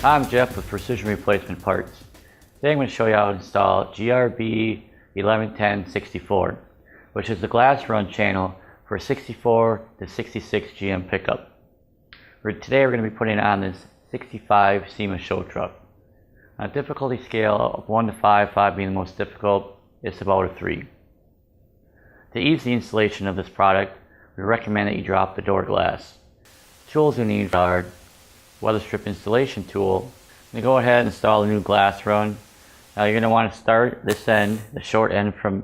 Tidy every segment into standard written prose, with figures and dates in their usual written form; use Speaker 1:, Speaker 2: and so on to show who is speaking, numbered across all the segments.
Speaker 1: I'm Jeff with Precision Replacement Parts. Today I'm going to show you how to install GRB 111064, which is the glass run channel for a 64 to 66 GM pickup. Today we're going to be putting it on this 65 SEMA show truck. On a difficulty scale of 1 to 5, 5 being the most difficult, it's about a 3. To ease the installation of this product, we recommend that you drop the door glass. Tools you need are weather strip installation tool. I'm going to go ahead and install a new glass run. Now you're going to want to start this end, the short end from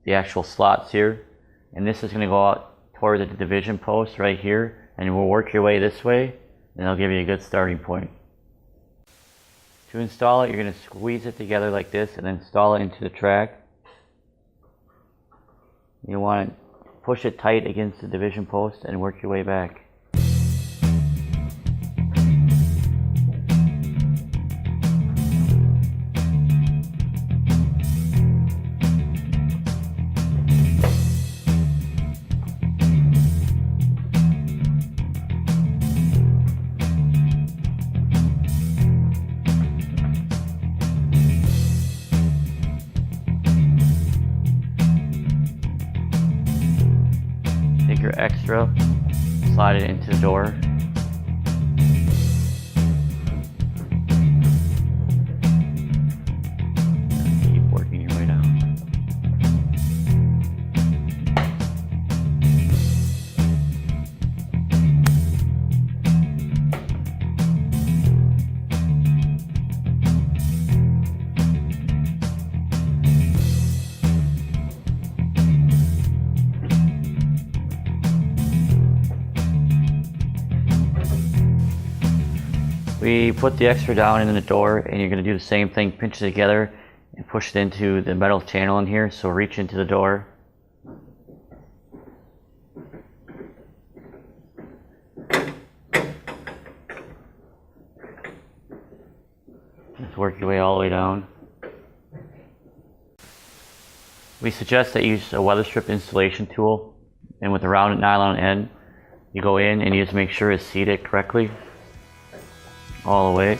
Speaker 1: the actual slots here, and this is going to go out toward the division post right here, and we'll work your way this way, and it'll give you a good starting point. To install it, you're going to squeeze it together like this and then install it into the track. You want to push it tight against the division post and work your way back. Take your extra, slide it into the door. Keep working your way down. We put the extra down in the door, and you're going to do the same thing, pinch it together and push it into the metal channel in here, so reach into the door. Just work your way all the way down. We suggest that you use a weather strip installation tool, and with a rounded nylon end, you go in and you just make sure it's seated correctly all the way.